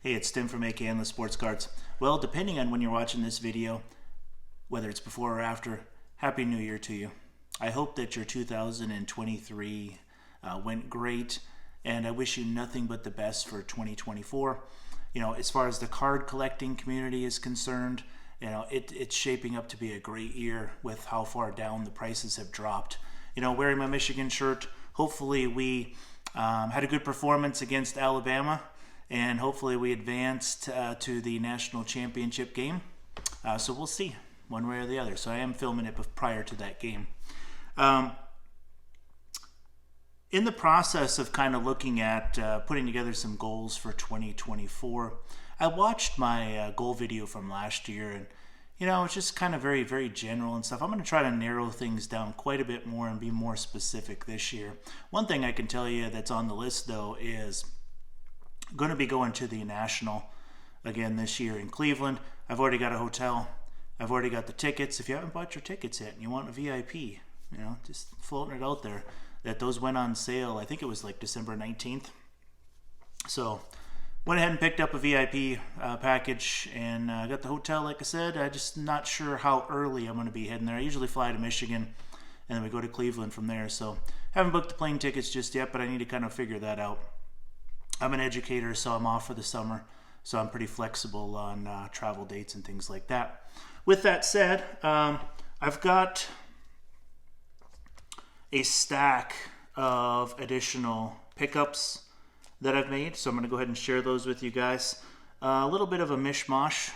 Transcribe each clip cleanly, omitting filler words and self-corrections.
Hey, it's Tim from AK Endless Sports Cards. Well, depending on when you're watching this video, whether it's before or after, Happy New Year to you. I hope that your 2023 went great, and I wish you nothing but the best for 2024. You know, as far as the card collecting community is concerned, you know, it's shaping up to be a great year with how far down the prices have dropped. You know, wearing my Michigan shirt, hopefully we had a good performance against Alabama, and hopefully we advanced to the national championship game. So we'll see one way or the other. So I am filming it prior to that game. In the process of kind of looking at putting together some goals for 2024, I watched my goal video from last year, and you know, it's just kind of very, very general and stuff. I'm going to try to narrow things down quite a bit more and be more specific this year. One thing I can tell you that's on the list, though, is going to be going to the National again this year in Cleveland. I've already got a hotel. I've already got the tickets. If you haven't bought your tickets yet and you want a VIP, you know, just floating it out there, that those went on sale. I think it was like December 19th. So went ahead and picked up a VIP package and got the hotel, like I said. I'm just not sure how early I'm going to be heading there. I usually fly to Michigan and then we go to Cleveland from there. So haven't booked the plane tickets just yet, but I need to kind of figure that out. I'm an educator, so I'm off for the summer, so I'm pretty flexible on travel dates and things like that. With that said, I've got a stack of additional pickups that I've made, so I'm going to go ahead and share those with you guys. A little bit of a mishmash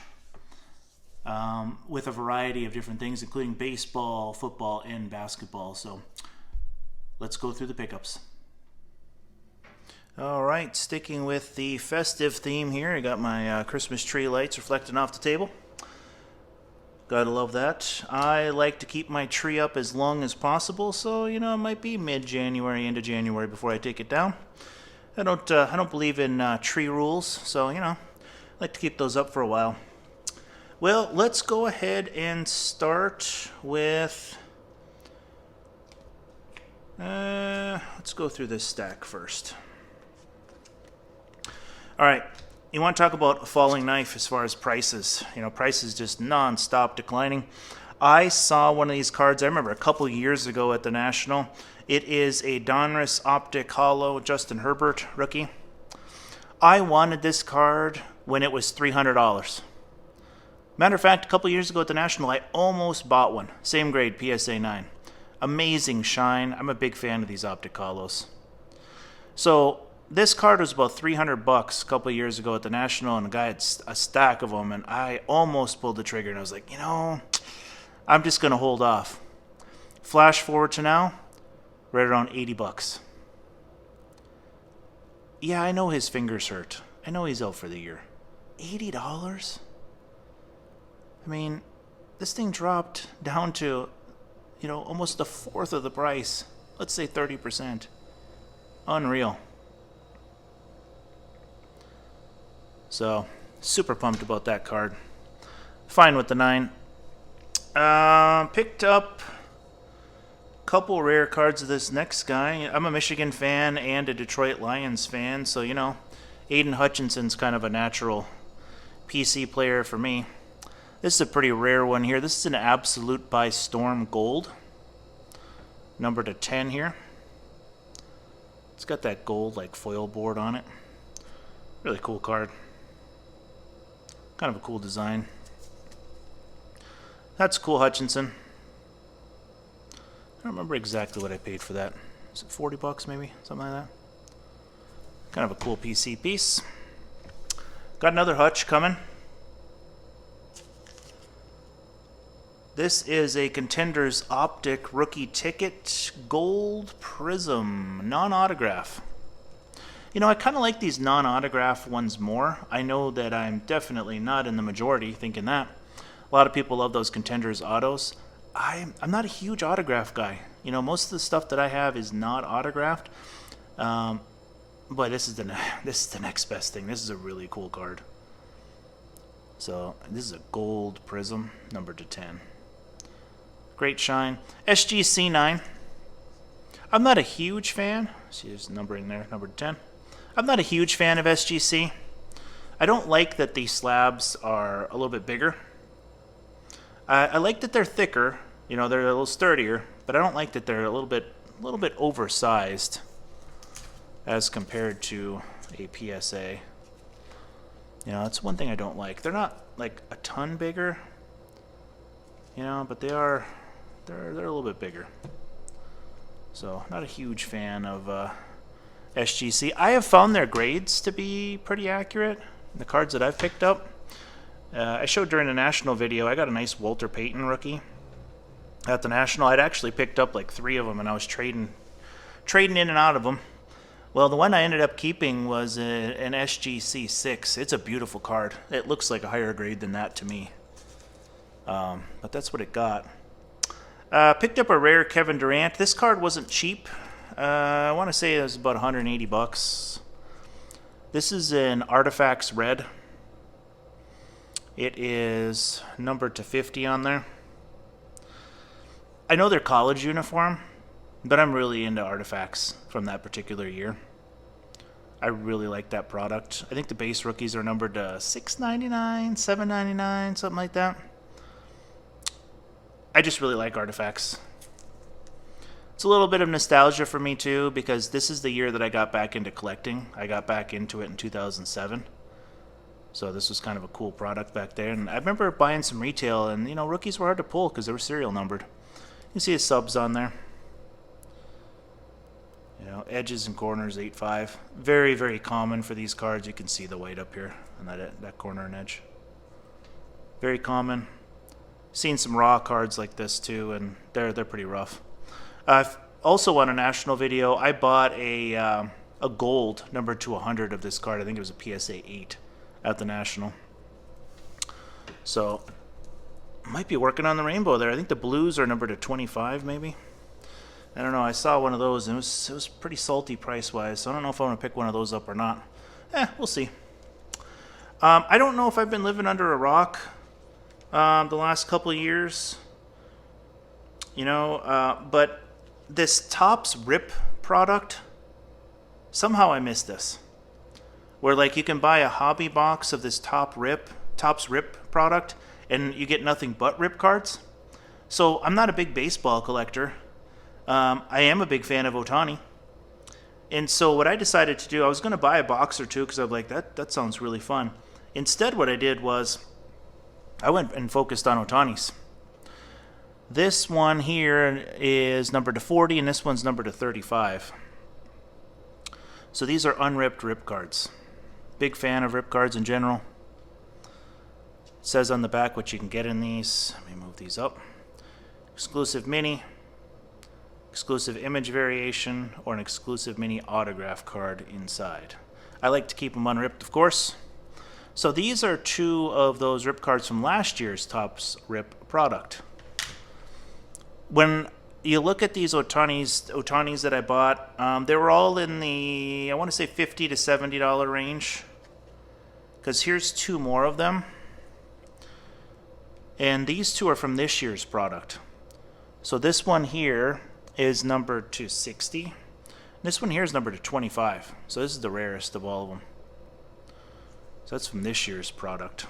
with a variety of different things, including baseball, football, and basketball. So let's go through the pickups. All right, sticking with the festive theme here, I got my Christmas tree lights reflecting off the table. Gotta love that. I like to keep my tree up as long as possible, so you know it might be mid-January into January before I take it down. I don't believe in tree rules, so you know I like to keep those up for a while. Well, let's go ahead and start with. Let's go through this stack first. All right, you want to talk about a falling knife as far as prices. You know, prices just non-stop declining. I saw one of these cards, I remember a couple years ago at the National. It is a Donruss Optic Hollow Justin Herbert rookie. I wanted this card when it was $300. Matter of fact, a couple years ago at the National, I almost bought one. Same grade, PSA 9. Amazing shine. I'm a big fan of these Optic Hollows. So this card was about $300 a couple of years ago at the National, and the guy had a stack of them, and I almost pulled the trigger, and I was like, you know, I'm just going to hold off. Flash forward to now, right around $80. Yeah, I know his fingers hurt. I know he's out for the year. $80? I mean, this thing dropped down to, you know, almost a fourth of the price. Let's say 30%. Unreal. So, super pumped about that card. Fine with the 9. Picked up a couple rare cards of this next guy. I'm a Michigan fan and a Detroit Lions fan, so, you know, Aiden Hutchinson's kind of a natural PC player for me. This is a pretty rare one here. This is an Absolute by Storm Gold. Number to 10 here. It's got that gold, like, foil board on it. Really cool card. Kind of a cool design. That's cool, Hutchinson. I don't remember exactly what I paid for that. Is it $40 maybe? Something like that. Kind of a cool PC piece. Got another Hutch coming. This is a Contenders Optic Rookie Ticket Gold Prism non-autograph. You know, I kind of like these non-autograph ones more. I know that I'm definitely not in the majority thinking that. A lot of people love those Contenders autos. I'm not a huge autograph guy. You know, most of the stuff that I have is not autographed. But this is the next best thing. This is a really cool card. So this is a gold prism, number to 10. Great shine. SGC 9. I'm not a huge fan. See, there's numbering there, number 10. I'm not a huge fan of SGC. I don't like that these slabs are a little bit bigger. I like that they're thicker. You know, they're a little sturdier, but I don't like that they're a little bit oversized as compared to a PSA. You know, that's one thing I don't like. They're not like a ton bigger, you know, but they're a little bit bigger. So, not a huge fan of SGC. I have found their grades to be pretty accurate. The cards that I've picked up. I showed during the National video, I got a nice Walter Payton rookie at the National. I'd actually picked up like 3 of them, and I was trading in and out of them. Well, the one I ended up keeping was an SGC 6. It's a beautiful card. It looks like a higher grade than that to me. But that's what it got. Picked up a rare Kevin Durant. This card wasn't cheap. I want to say it was about 180 bucks. This is an Artifacts Red. It is numbered to 50 on there. I know they're college uniform, but I'm really into Artifacts from that particular year. I really like that product. I think the base rookies are numbered to $6.99, $7.99, something like that. I just really like Artifacts. It's a little bit of nostalgia for me too, because this is the year that I got back into collecting. I got back into it in 2007. So this was kind of a cool product back there. And I remember buying some retail, and you know, rookies were hard to pull because they were serial numbered. You can see his subs on there. You know, edges and corners 8.5. Very, very common for these cards. You can see the white up here on that corner and edge. Very common. Seen some raw cards like this too, and they're pretty rough. Also on a National video, I bought a gold number to 100 of this card. I think it was a PSA 8 at the National. So, might be working on the rainbow there. I think the blues are numbered to 25 maybe. I don't know. I saw one of those, and it was pretty salty price-wise, so I don't know if I want to pick one of those up or not. We'll see. I don't know if I've been living under a rock the last couple of years. You know, but this Topps Rip product, somehow I missed this. Where like you can buy a hobby box of this Topps Rip product, and you get nothing but Rip cards. So I'm not a big baseball collector. I am a big fan of Ohtani. And so what I decided to do, I was going to buy a box or two because I was like, that sounds really fun. Instead, what I did was I went and focused on Ohtani's. This one here is numbered to 40, and this one's numbered to 35. So these are unripped Rip cards. Big fan of Rip cards in general. It says on the back what you can get in these. Let me move these up. Exclusive mini, exclusive image variation, or an exclusive mini autograph card inside. I like to keep them unripped, of course. So these are 2 of those Rip cards from last year's Topps Rip product. When you look at these Ohtanis that I bought, they were all in the, I want to say $50 to $70 range. Because here's 2 more of them. And these 2 are from this year's product. So this one here is numbered to 60. This one here is numbered to 25. So this is the rarest of all of them. So that's from this year's product.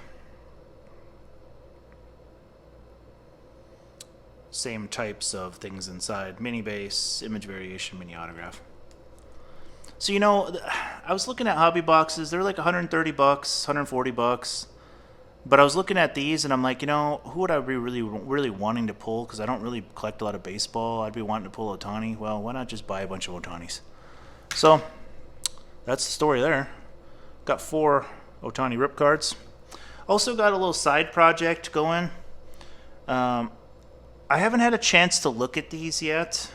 Same types of things inside. Mini base, image variation, mini autograph. So, you know, I was looking at hobby boxes. They're like 130 bucks, 140 bucks. But I was looking at these, and I'm like, you know, who would I be really wanting to pull? Because I don't really collect a lot of baseball. I'd be wanting to pull Ohtani. Well, why not just buy a bunch of Ohtanis? So, that's the story there. Got 4 Ohtani Rip cards. Also got a little side project going. I haven't had a chance to look at these yet,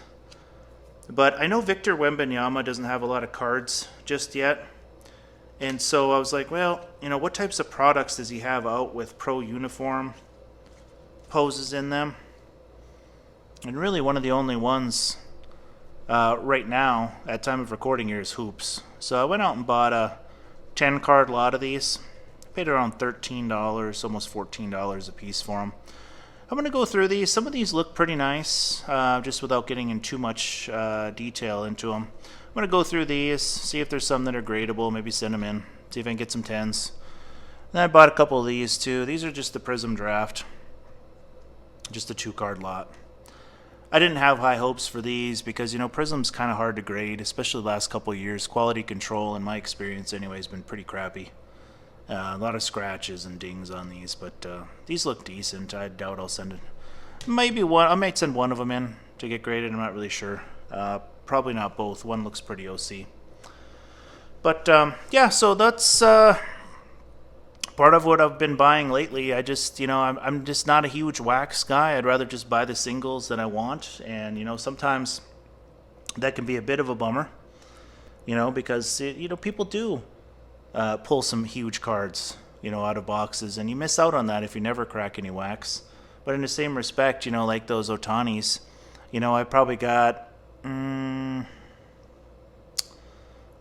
but I know Victor Wembanyama doesn't have a lot of cards just yet. And so I was like, well, you know, what types of products does he have out with pro uniform poses in them? And really one of the only ones right now at time of recording here is Hoops. So I went out and bought a 10 card lot of these. Paid around $13, almost $14 a piece for them. I'm going to go through these. Some of these look pretty nice, just without getting in too much detail into them. I'm going to go through these, see if there's some that are gradable, maybe send them in, see if I can get some 10s. And I bought a couple of these too. These are just the Prism Draft, just a 2-card lot. I didn't have high hopes for these because, Prism's kind of hard to grade, especially the last couple of years. Quality control, in my experience anyway, has been pretty crappy. A lot of scratches and dings on these, but these look decent. I doubt I'll send it. Maybe one. I might send one of them in to get graded. I'm not really sure. Probably not both. One looks pretty OC. But yeah, so that's part of what I've been buying lately. I just, I'm just not a huge wax guy. I'd rather just buy the singles that I want, and sometimes that can be a bit of a bummer, because people do pull some huge cards, out of boxes, and you miss out on that if you never crack any wax. But in the same respect, like those Ohtanis, I probably got a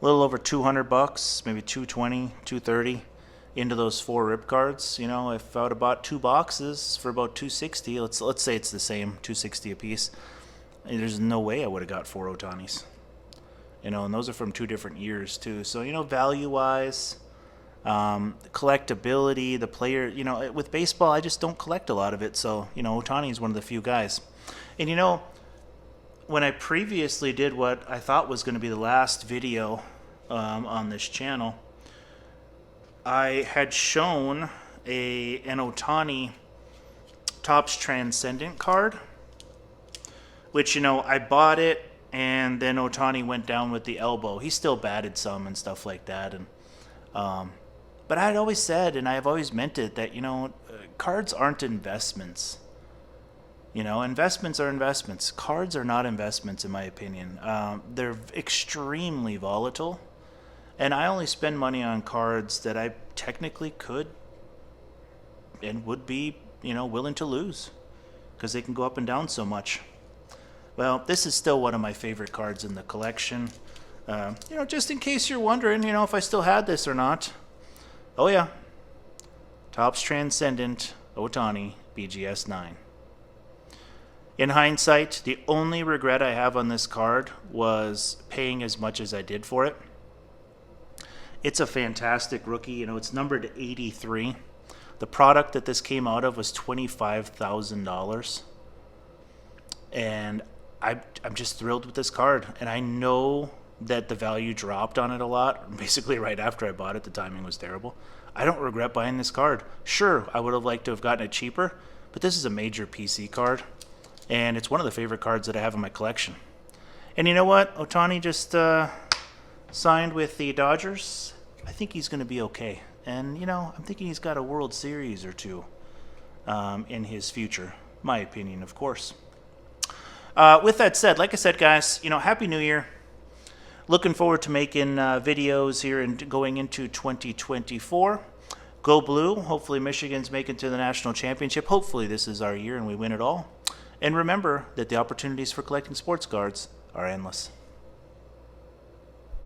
little over $200, maybe $220, $230 into those 4 rip cards. If I would have bought 2 boxes for about $260, let's say it's the same, $260 a piece, there's no way I would have got 4 Ohtanis. And those are from 2 different years too. So value-wise, collectability, the player, with baseball, I just don't collect a lot of it. So Ohtani is one of the few guys. And when I previously did what I thought was going to be the last video on this channel, I had shown an Ohtani Topps Transcendent card, which, I bought it, and then Ohtani went down with the elbow. He still batted some and stuff like that. And but I had always said, and I've always meant it, that, cards aren't investments. Investments are investments. Cards are not investments, in my opinion. They're extremely volatile. And I only spend money on cards that I technically could and would be, willing to lose, because they can go up and down so much. Well, this is still one of my favorite cards in the collection. Just in case you're wondering, if I still had this or not. Oh yeah, Topps Transcendent Ohtani BGS 9. In hindsight, the only regret I have on this card was paying as much as I did for it. It's a fantastic rookie. It's numbered 83. The product that this came out of was $25,000. And I'm just thrilled with this card. And I know that the value dropped on it a lot. Basically right after I bought it, the timing was terrible. I don't regret buying this card. Sure, I would have liked to have gotten it cheaper, but this is a major PC card. And it's one of the favorite cards that I have in my collection. And you know what? Ohtani just signed with the Dodgers. I think he's going to be okay. And, I'm thinking he's got a World Series or 2 in his future. My opinion, of course. With that said, like I said, guys, Happy New Year. Looking forward to making videos here and going into 2024. Go Blue. Hopefully Michigan's making to the national championship. Hopefully this is our year and we win it all. And remember that the opportunities for collecting sports cards are endless.